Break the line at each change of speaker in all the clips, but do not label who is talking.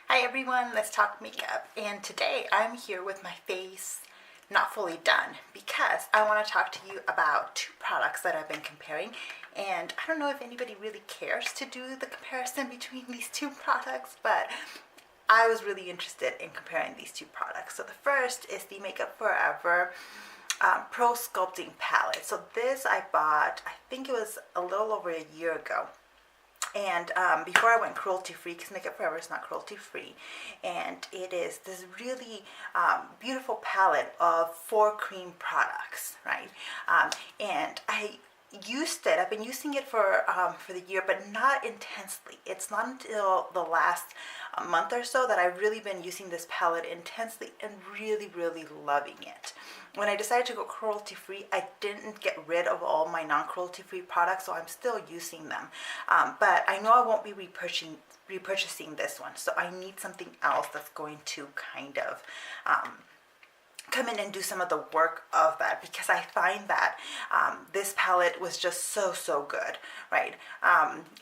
Hi everyone, let's talk makeup. And today I'm here with my face not fully done because I want to talk to you about two products that I've been comparing. And I don't know if anybody really cares to do the comparison between these two products, but I was really interested in comparing these two products. So the first is the Makeup Forever Pro Sculpting Palette. So this I bought, I think it was a little over a year ago. And before I went cruelty-free, because Makeup Forever is not cruelty-free, and it is this really beautiful palette of 4 cream products, right? And I've been using it for the year, but not intensely. It's not until the last month or so that I've really been using this palette intensely and really loving it. When I decided to go cruelty-free, I didn't get rid of all my non-cruelty-free products, so I'm still using them. But I know I won't be repurchasing this one, so I need something else that's going to kind of come in and do some of the work of that, because I find that this palette was just so good, right?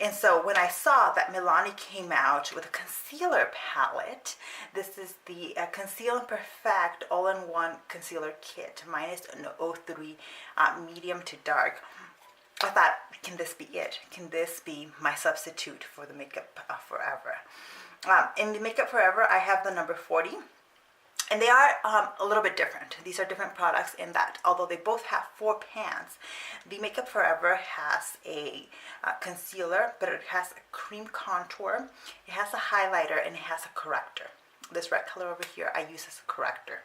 And so when I saw that Milani came out with a concealer palette, this is the Conceal and Perfect all-in-one concealer kit. Mine is an 03 medium to dark. I thought, can this be it? Can this be my substitute for the Makeup Forever? In the Makeup Forever, I have the number 40. And they are a little bit different. These are different products in that, although they both have 4 pans, the Makeup Forever has a concealer, but it has a cream contour, it has a highlighter, and it has a corrector. This red color over here I use as a corrector.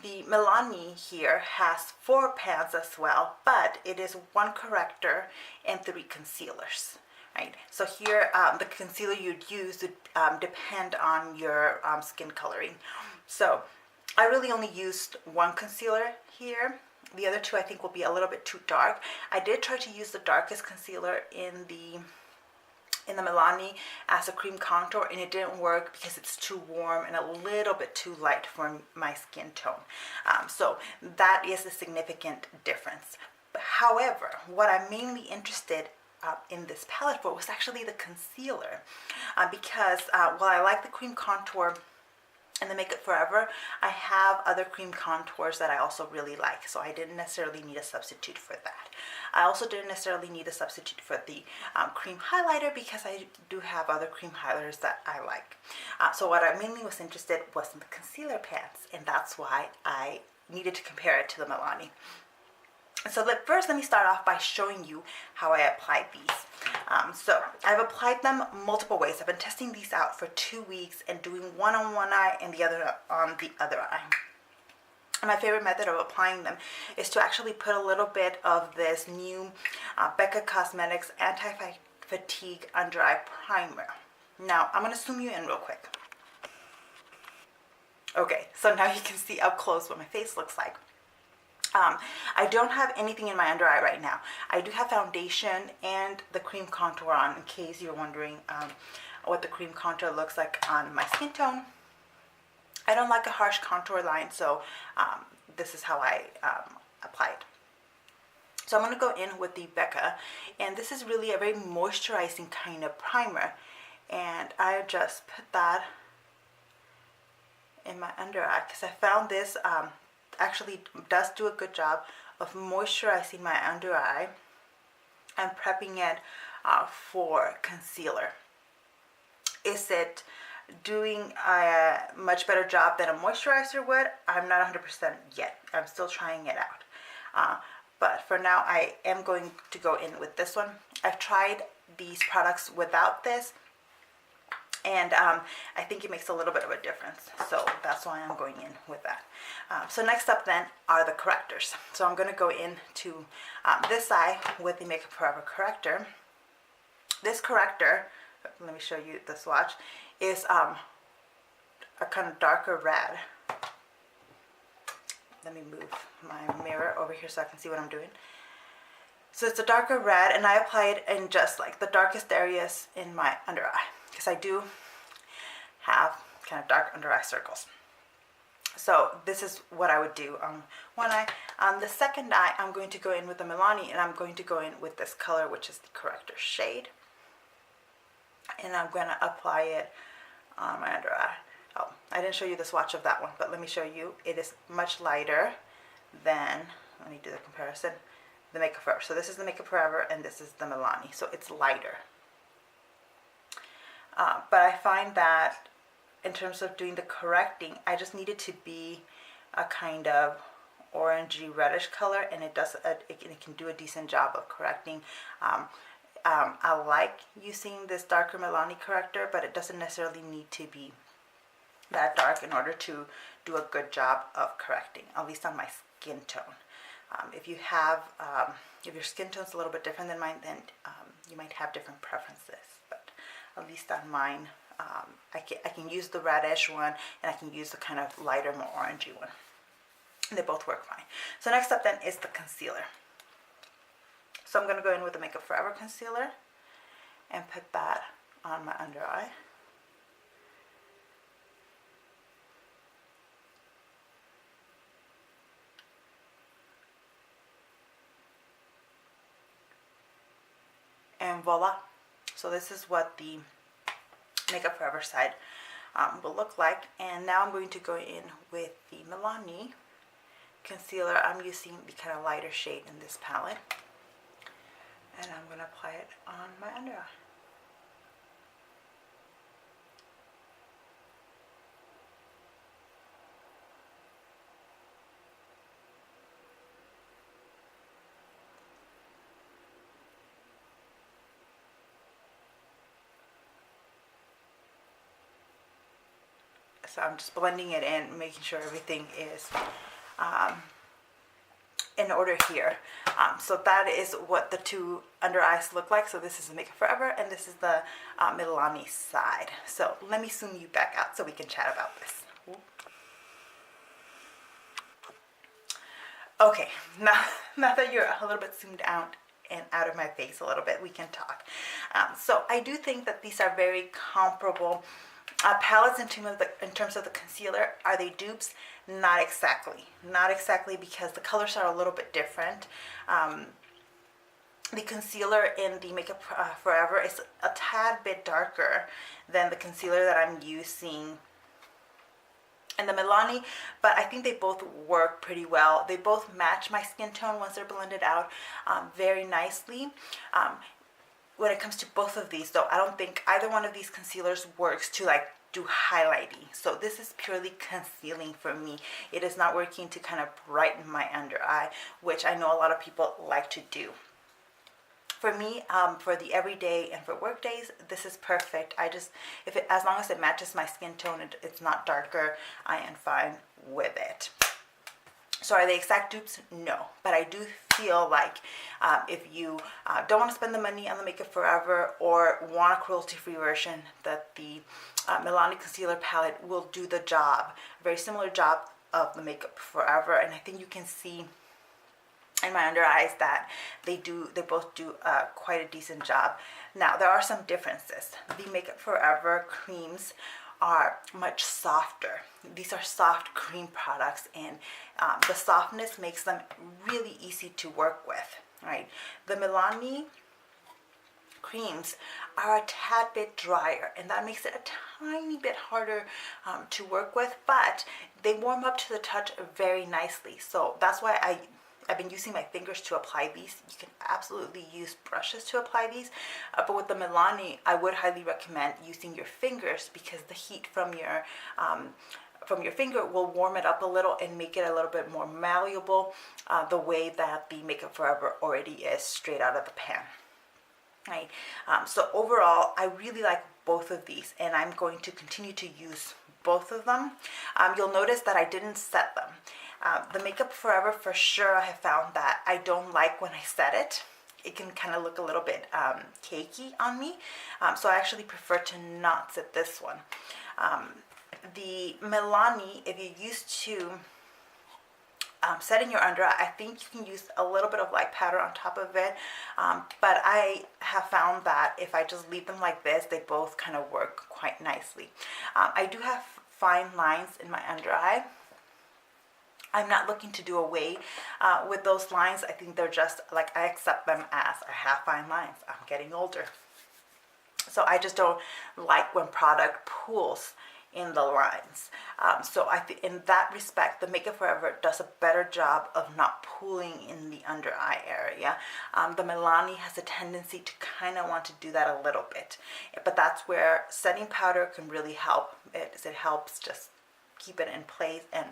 The Milani here has 4 pans as well, but it is 1 corrector and 3 concealers. Right, so here the concealer you'd use would depend on your skin coloring. So I really only used 1 concealer here. The other 2 I think will be a little bit too dark. I did try to use the darkest concealer in the Milani as a cream contour, and it didn't work because it's too warm and a little bit too light for my skin tone. So that is a significant difference. However, what I'm mainly interested in this palette for was actually the concealer, because while I like the cream contour in the Makeup Forever, I have other cream contours that I also really like, so I didn't necessarily need a substitute for that. I also didn't necessarily need a substitute for the cream highlighter, because I do have other cream highlighters that I like. So what I mainly was interested was in the concealer pans, and that's why I needed to compare it to the Milani. So first let me start off by showing you how I applied these. So I've applied them multiple ways. I've been testing these out for 2 weeks and doing one on one eye and the other on the other eye. And my favorite method of applying them is to actually put a little bit of this new Becca Cosmetics Anti-Fatigue Under Eye Primer. Now I'm going to zoom you in real quick. Okay, so now you can see up close what my face looks like. I don't have anything in my under eye right now. I do have foundation and the cream contour on, in case you're wondering what the cream contour looks like on my skin tone. I don't like a harsh contour line, so this is how I apply it. So I'm going to go in with the Becca, and this is really a very moisturizing kind of primer, and I just put that in my under eye because I found this actually does do a good job of moisturizing my under eye and prepping it for concealer. Is it doing a much better job than a moisturizer would? I'm not 100% yet. I'm still trying it out. But for now, I am going to go in with this one. I've tried these products without this, and I think it makes a little bit of a difference, so that's why I'm going in with that. So next up then are the correctors. So I'm going to go into this eye with the Makeup Forever corrector. This corrector, let me show you the swatch, is a kind of darker red. Let me move my mirror over here so I can see what I'm doing. So it's a darker red, and I apply it in just like the darkest areas in my under eye, because I do have kind of dark under eye circles. So this is what I would do on one eye. On the second eye, I'm going to go in with the Milani, and I'm going to go in with this color, which is the corrector shade. and I'm going to apply it on my under eye. Oh, I didn't show you the swatch of that one, but let me show you. It is much lighter than, let me do the comparison, the Makeup Forever. So this is the Makeup Forever and this is the Milani. So it's lighter. But I find that in terms of doing the correcting, I just need it to be a kind of orangey reddish color, and it does it can do a decent job of correcting. I like using this darker Milani corrector, but it doesn't necessarily need to be that dark in order to do a good job of correcting, at least on my skin tone. If you have, if your skin tone's a little bit different than mine, then you might have different preferences. But at least on mine, I can use the reddish one, and I can use the kind of lighter, more orangey one. They both work fine. So next up then is the concealer. So I'm going to go in with the Makeup Forever concealer and put that on my under eye. And voila. So this is what the Makeup Forever side will look like. And now I'm going to go in with the Milani concealer. I'm using the kind of lighter shade in this palette, and I'm going to apply it on my under eye. So I'm just blending it in, making sure everything is in order here. So that is what the two under eyes look like. So this is the Makeup Forever, and this is the Milani side. So let me zoom you back out so we can chat about this. Okay, now that you're a little bit zoomed out and out of my face a little bit, we can talk. So I do think that these are very comparable palettes in terms of the concealer. Are they dupes? Not exactly. Not exactly, because the colors are a little bit different. The concealer in the Makeup Forever is a tad bit darker than the concealer that I'm using in the Milani, but I think they both work pretty well. They both match my skin tone once they're blended out very nicely. When it comes to both of these though, I don't think either one of these concealers works to like do highlighting. So this is purely concealing for me. It is not working to kind of brighten my under eye, which I know a lot of people like to do. For me, for the everyday and for work days, this is perfect. As long as it matches my skin tone, it's not darker, I am fine with it. So are they exact dupes? No, but I do feel like if you don't want to spend the money on the Makeup Forever or want a cruelty-free version, that the Milani concealer palette will do the job, a very similar job of the Makeup Forever. And I think you can see in my under eyes that they both do quite a decent job. Now there are some differences. The Makeup Forever creams are much softer. These are soft cream products, and the softness makes them really easy to work with, right? The Milani creams are a tad bit drier, and that makes it a tiny bit harder to work with, but they warm up to the touch very nicely. So that's why I've been using my fingers to apply these. You can absolutely use brushes to apply these, but with the Milani, I would highly recommend using your fingers, because the heat from your finger will warm it up a little and make it a little bit more malleable, the way that the Makeup Forever already is straight out of the pan. Right. So overall, I really like both of these, and I'm going to continue to use both of them. You'll notice that I didn't set them. The Makeup Forever, for sure, I have found that I don't like when I set it. It can kind of look a little bit cakey on me, so I actually prefer to not set this one. The Milani, if you're used to setting your under eye, I think you can use a little bit of light powder on top of it, but I have found that if I just leave them like this, they both kind of work quite nicely. I do have fine lines in my under eye. I'm not looking to do away with those lines. I think they're just like, I accept them as I have fine lines. I'm getting older. So I just don't like when product pools in the lines. So I think in that respect, the Makeup Forever does a better job of not pooling in the under eye area. The Milani has a tendency to kind of want to do that a little bit, but that's where setting powder can really help. It helps just keep it in place and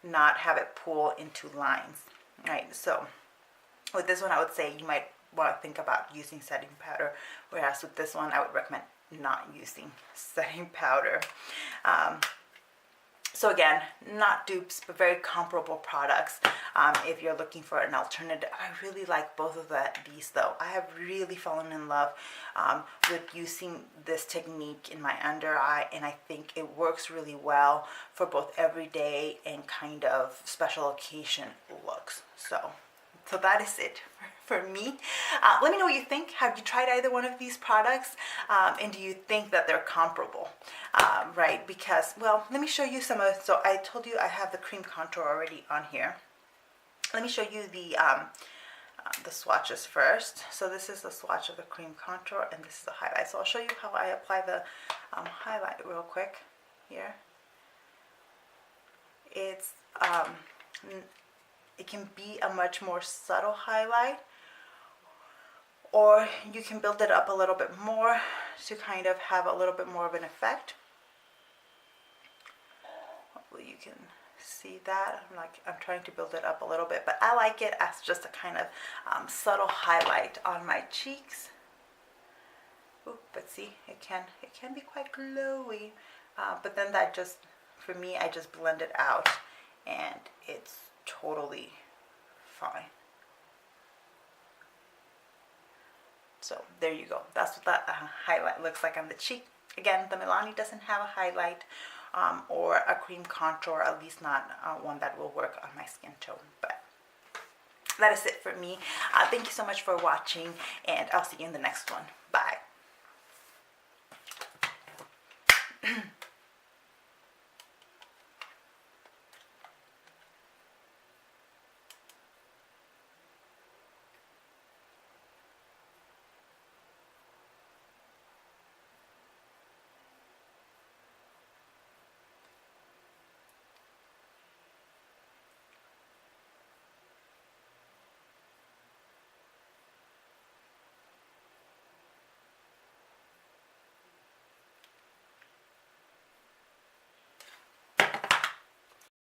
not have it pool into lines, right? So with this one, I would say you might want to think about using setting powder, whereas with this one, I would recommend not using setting powder. So again, not dupes, but very comparable products. If you're looking for an alternative, I really like both of these though. I have really fallen in love with using this technique in my under eye, and I think it works really well for both everyday and kind of special occasion looks. So that is it for me. Let me know what you think. Have you tried either one of these products? And do you think that they're comparable? Right, because, well, let me show you some of, so I told you I have the cream contour already on here. Let me show you the swatches first. So this is the swatch of the cream contour, and this is the highlight. So I'll show you how I apply the highlight real quick here. It's it can be a much more subtle highlight, or you can build it up a little bit more to kind of have a little bit more of an effect. Hopefully you can see that. I'm trying to build it up a little bit, but I like it as just a kind of subtle highlight on my cheeks. Ooh, but see, it can be quite glowy, but then that just, for me, I just blend it out and it's totally fine. So there you go. That's what that highlight looks like on the cheek. Again, the Milani doesn't have a highlight or a cream contour, at least not one that will work on my skin tone. But that is it for me. Thank you so much for watching, and I'll see you in the next one. Bye.